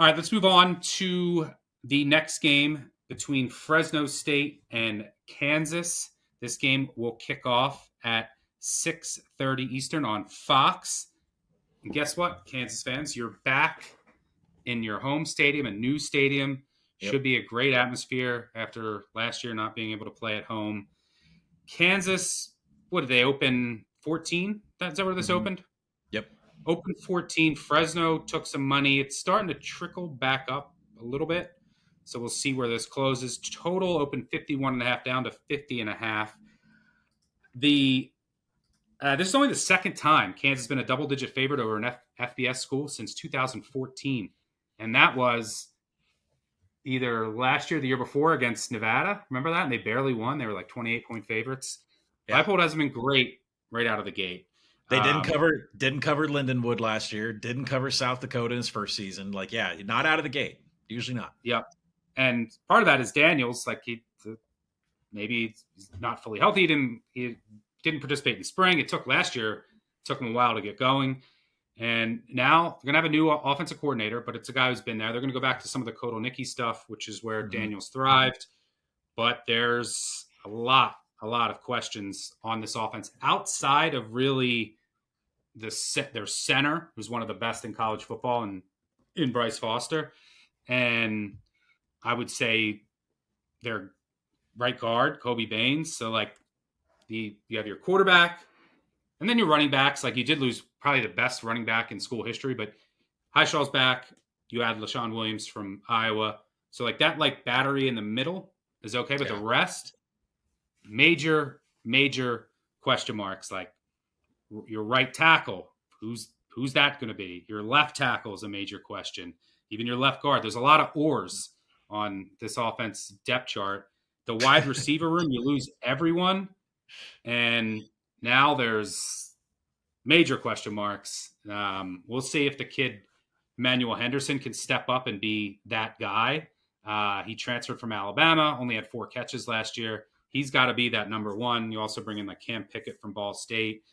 All right, let's move on to the next game between Fresno State and Kansas. This game will kick off at 6:30 Eastern on Fox. And guess what, Kansas fans? You're back in your home stadium, a new stadium. Yep. Should be a great atmosphere after last year not being able to play at home. Kansas, what did they open? 14? Is that where this opened? Yep. Open 14. Fresno took some money. It's starting to trickle back up a little bit. So we'll see where this closes. Total open 51.5 down to 50.5. This is only the second time Kansas has been a double-digit favorite over an FBS school since 2014. And that was either last year or the year before against Nevada. Remember that? And they barely won. They were like 28-point favorites. Yeah. Leipold hasn't been great right out of the gate. They didn't cover Lindenwood last year. Didn't cover South Dakota in his first season. Not out of the gate. Usually not. Yep. And part of that is Daniels. Maybe he's not fully healthy. He didn't participate in spring. It took last year. It took him a while to get going. And now they're going to have a new offensive coordinator, but it's a guy who's been there. They're going to go back to some of the Kotelnicki stuff, which is where Daniels thrived. But there's a lot of questions on this offense outside of really their center, who's one of the best in college football, and in Bryce Foster. And I would say their right guard, Kobe Baines. So you have your quarterback and then your running backs. You did lose probably the best running back in school history, but Highshaw's back. You add LaShawn Williams from Iowa. So that battery in the middle is okay, but the rest, major question marks. Your right tackle, who's that going to be? Your left tackle is a major question. Even your left guard. There's a lot of oars on this offense depth chart. The wide receiver room, you lose everyone. And now there's major question marks. We'll see if the kid Emmanuel Henderson can step up and be that guy. He transferred from Alabama, only had 4 catches last year. He's got to be that number one. You also bring in Cam Pickett from Ball State,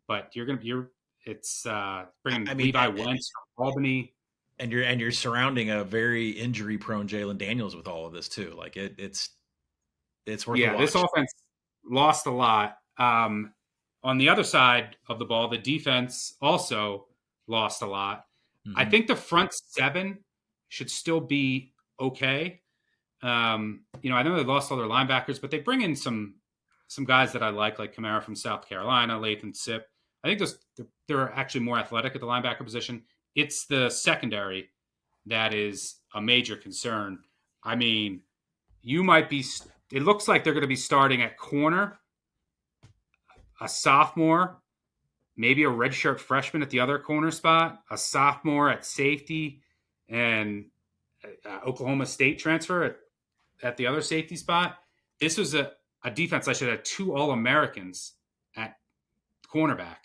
but bringing Levi Wentz from Albany. And you're surrounding a very injury prone Jalen Daniels with all of this too. It's worth a watch. This offense lost a lot. On the other side of the ball, the defense also lost a lot. I think the front 7 should still be okay. I know they lost all their linebackers, but they bring in some guys that I like Kamara from South Carolina, Lathan Sip. I think they're actually more athletic at the linebacker position. It's the secondary that is a major concern. I mean, it looks like they're going to be starting at corner, a sophomore, maybe a redshirt freshman at the other corner spot, a sophomore at safety, and Oklahoma State transfer at the other safety spot. This was a defense I should have 2 All-Americans at cornerback.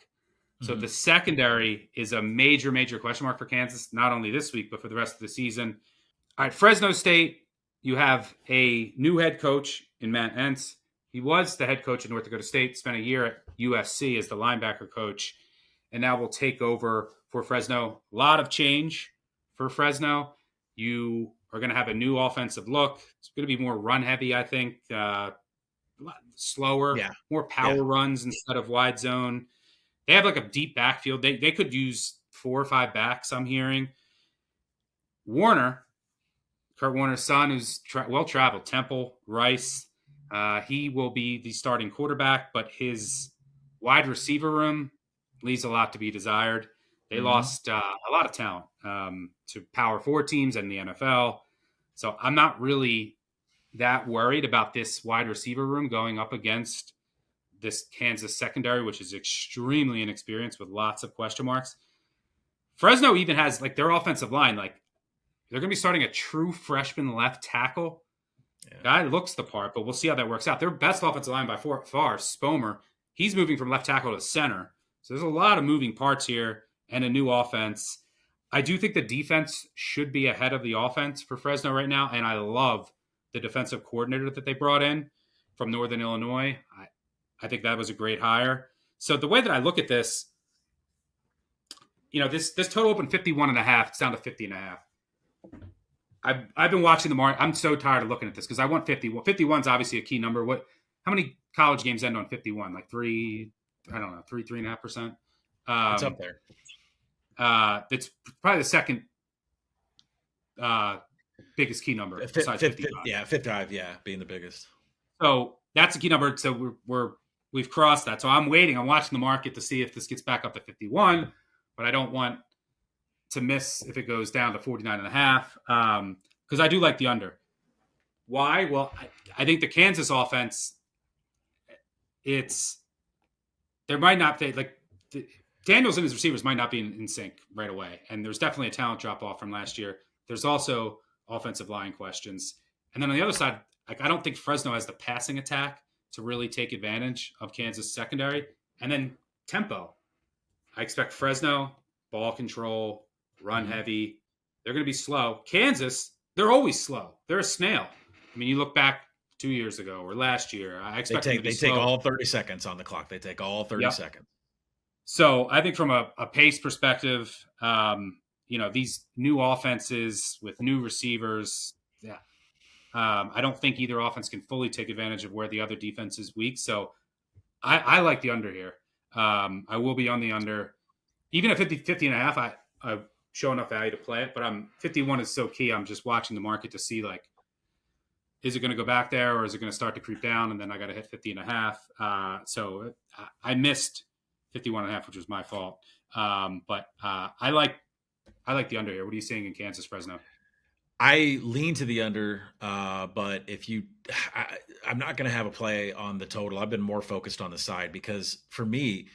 So the secondary is a major question mark for Kansas, not only this week, but for the rest of the season. All right, Fresno State, you have a new head coach in Matt Entz. He was the head coach at North Dakota State, spent a year at USC as the linebacker coach, and now will take over for Fresno. A lot of change for Fresno. You are going to have a new offensive look. It's going to be more run-heavy, I think, slower, more power runs instead of wide zone. They have a deep backfield. They could use 4 or 5 backs, I'm hearing. Kurt Warner's son, who's well-traveled, Temple, Rice, he will be the starting quarterback, but his wide receiver room leaves a lot to be desired. They lost a lot of talent to Power 4 teams and the NFL. So I'm not really that worried about this wide receiver room going up against this Kansas secondary, which is extremely inexperienced with lots of question marks. Fresno even has their offensive line, they're going to be starting a true freshman left tackle. Guy looks the part, but we'll see how that works out. Their best offensive line by far, Spomer, he's moving from left tackle to center. So there's a lot of moving parts here and a new offense. I do think the defense should be ahead of the offense for Fresno right now, and I love the defensive coordinator that they brought in from Northern Illinois. I think that was a great hire. So the way that I look at this, this total opened 51.5. It's down to 50.5. I've been watching the market. I'm so tired of looking at this because I want 51. 51 is obviously a key number. How many college games end on 51? Like I don't know, 3.5%. It's up there. It's probably the second biggest key number besides 55. Yeah, 55. Yeah, being the biggest. So that's a key number. So we've crossed that. So I'm waiting. I'm watching the market to see if this gets back up to 51, but I don't want to miss if it goes down to 49.5 because I do like the under. Why? Well, I think the Kansas offense, there might not be Daniels and his receivers might not be in sync right away, and there's definitely a talent drop off from last year. There's also offensive line questions, and then on the other side, I don't think Fresno has the passing attack to really take advantage of Kansas secondary, and then tempo. I expect Fresno ball control, run heavy. They're going to be slow. Kansas, they're always slow. They're a snail. I mean, you look back 2 years ago or last year. I expect them to be slow. Take all 30 seconds on the clock. They take all 30 seconds. So I think from a pace perspective, these new offenses with new receivers, I don't think either offense can fully take advantage of where the other defense is weak. So I like the under here. I will be on the under. Even at 50.5, I show enough value to play it, but 51 is so key. I'm just watching the market to see is it going to go back there or is it going to start to creep down? And then I got to hit 50.5. So I missed 51.5, which was my fault. But I like the under here. What are you seeing in Kansas, Fresno? I lean to the under, but I'm not going to have a play on the total. I've been more focused on the side because for me,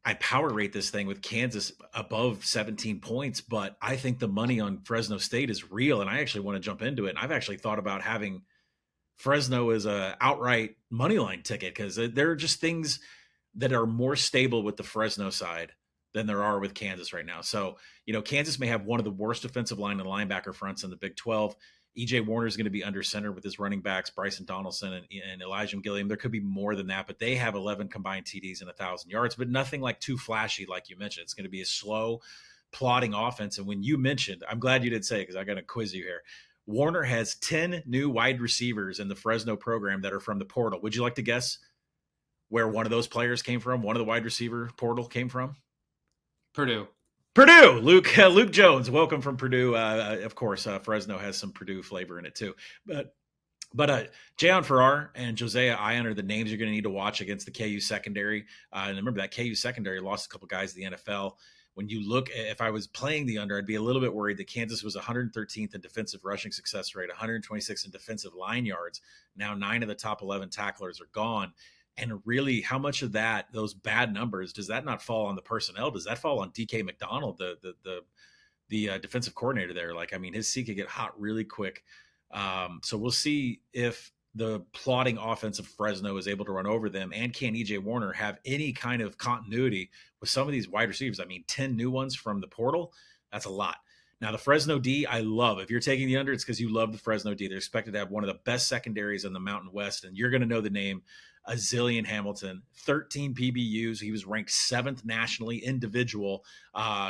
I power rate this thing with Kansas above 17 points, but I think the money on Fresno State is real, and I actually want to jump into it. And I've actually thought about having Fresno as a outright money line ticket because there are just things that are more stable with the Fresno side than there are with Kansas right now. So, Kansas may have one of the worst defensive line and linebacker fronts in the Big 12. EJ Warner is going to be under center with his running backs, Bryson Donaldson and Elijah Gilliam. There could be more than that, but they have 11 combined TDs and 1,000 yards, but nothing too flashy like you mentioned. It's going to be a slow, plodding offense. And when you mentioned, I'm glad you did say it because I got to quiz you here. Warner has 10 new wide receivers in the Fresno program that are from the portal. Would you like to guess where one of those players came from? One of the wide receiver portal came from? Purdue. Luke Jones, welcome from Purdue. Of course, Fresno has some Purdue flavor in it too. But Jayon Farrar and Josiah Ion are the names you're going to need to watch against the KU secondary. And remember that KU secondary lost a couple guys to the NFL. When you look, if I was playing the under, I'd be a little bit worried that Kansas was 113th in defensive rushing success rate, 126th in defensive line yards. Now 9 of the top 11 tacklers are gone. And really, how much of those bad numbers, does that not fall on the personnel? Does that fall on DK McDonald, the defensive coordinator there? His seat could get hot really quick. So we'll see if the plodding offense of Fresno is able to run over them, and can EJ Warner have any kind of continuity with some of these wide receivers? 10 new ones from the portal. That's a lot. Now, the Fresno D, I love. If you're taking the under, it's because you love the Fresno D. They're expected to have one of the best secondaries in the Mountain West, and you're going to know the name Azilian Hamilton, 13 PBUs. He was ranked 7th nationally individual.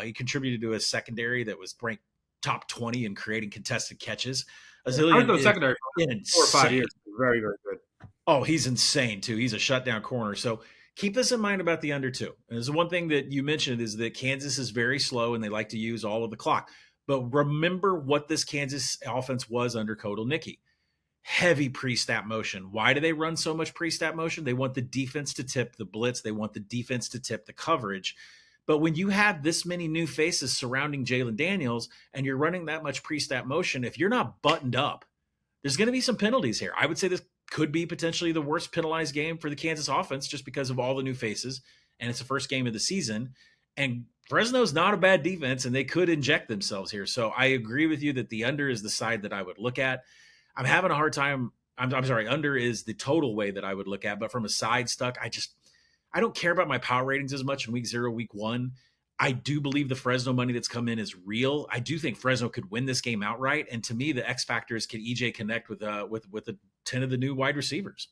He contributed to a secondary that was ranked top 20 in creating contested catches. Azilian is secondary for 4 or 5 years. Very, very good. Oh, he's insane too. He's a shutdown corner. So keep this in mind about the under too. And there's one thing that you mentioned is that Kansas is very slow and they like to use all of the clock. But remember what this Kansas offense was under Kodal-Nicki. Heavy pre-snap motion. Why do they run so much pre-snap motion? They want the defense to tip the blitz. They want the defense to tip the coverage. But when you have this many new faces surrounding Jalen Daniels and you're running that much pre-snap motion, if you're not buttoned up, there's going to be some penalties here. I would say this could be potentially the worst penalized game for the Kansas offense just because of all the new faces, and it's the first game of the season. And Fresno's not a bad defense, and they could inject themselves here. So I agree with you that the under is the side that I would look at. I'm having a hard time. I'm sorry, under is the total way that I would look at. But from a side stuck, I don't care about my power ratings as much in week 0, week 1. I do believe the Fresno money that's come in is real. I do think Fresno could win this game outright. And to me, the X factor is, can EJ connect with the 10 of the new wide receivers?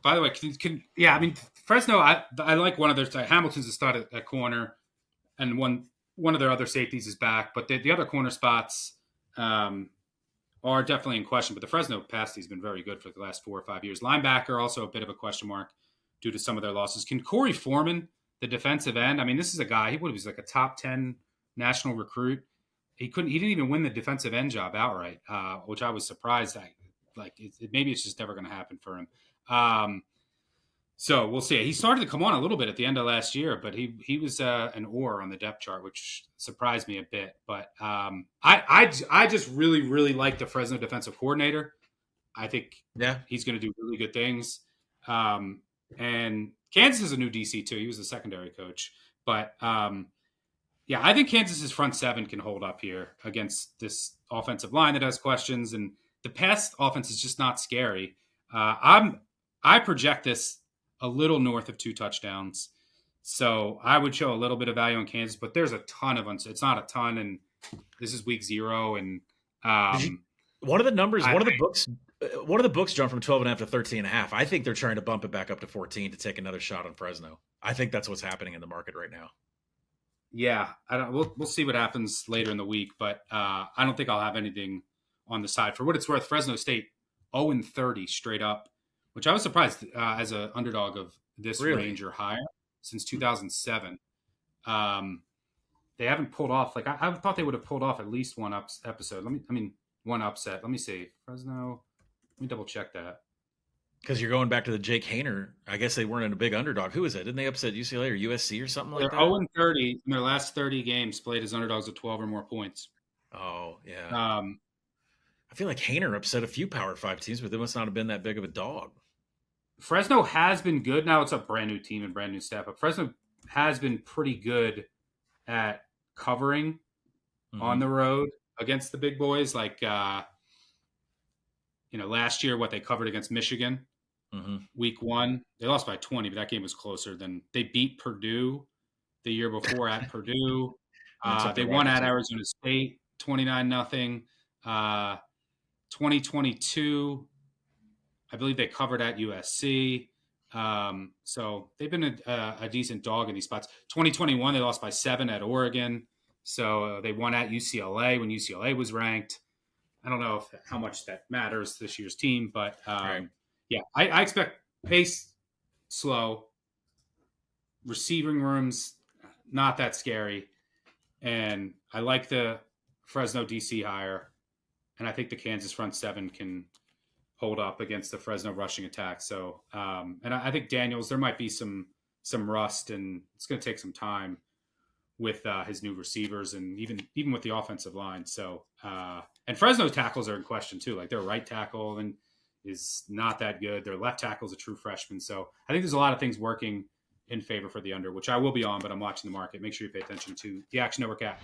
By the way, Fresno, I like one of their Hamilton's a start at corner, and one of their other safeties is back. But the other corner spots, are definitely in question. But the Fresno pass has been very good for the last 4 or 5 years. Linebacker also a bit of a question mark due to some of their losses. Can Corey Foreman, the defensive end? I mean, this is a guy. He was like a top 10 national recruit. He didn't even win the defensive end job outright, which I was surprised at. Like, maybe it's just never going to happen for him. So we'll see. He started to come on a little bit at the end of last year, but he was an oar on the depth chart, which surprised me a bit. But I just really, really like the Fresno defensive coordinator. I think he's going to do really good things. And Kansas is a new DC too. He was the secondary coach. But I think Kansas's front seven can hold up here against this offensive line that has questions. And the pass offense is just not scary. I project this a little north of 2 touchdowns. So I would show a little bit of value on Kansas, but there's a ton of it's not a ton, and this is week 0. And one of the numbers, one of the books jumped from 12.5 to 13.5. I think they're trying to bump it back up to 14 to take another shot on Fresno. I think that's what's happening in the market right now. Yeah, we'll see what happens later in the week, but I don't think I'll have anything on the side. For what it's worth, Fresno State 0-30 straight up, which I was surprised as an underdog of this range or higher since 2007. They haven't pulled off. Like I thought they would have pulled off at least one episode. One upset. Let me see. Fresno. Let me double check that. Because you're going back to the Jake Haener. I guess they weren't in a big underdog. Who is it? Didn't they upset UCLA or USC or something like that? They're 0-30 in their last 30 games played as underdogs with 12 or more points. Oh, yeah. I feel like Haener upset a few Power 5 teams, but they must not have been that big of a dog. Fresno has been good. Now it's a brand new team and brand new staff, but Fresno has been pretty good at covering on the road against the big boys. Like, last year, what they covered against Michigan, week 1, they lost by 20, but that game was closer than they beat Purdue the year before at Purdue. They won at Arizona State 29-0. 2022, I believe they covered at USC. So they've been a decent dog in these spots. 2021, they lost by 7 at Oregon. So they won at UCLA when UCLA was ranked. I don't know how much that matters this year's team, but I expect pace slow, receiving rooms not that scary, and I like the Fresno DC hire, and I think the Kansas front seven can hold up against the Fresno rushing attack. So, and I think Daniels, there might be some rust, and it's going to take some time with his new receivers and even with the offensive line. So, and Fresno's tackles are in question too. Like their right tackle and is not that good. Their left tackle is a true freshman. So I think there's a lot of things working in favor for the under, which I will be on, but I'm watching the market. Make sure you pay attention to the Action Network app.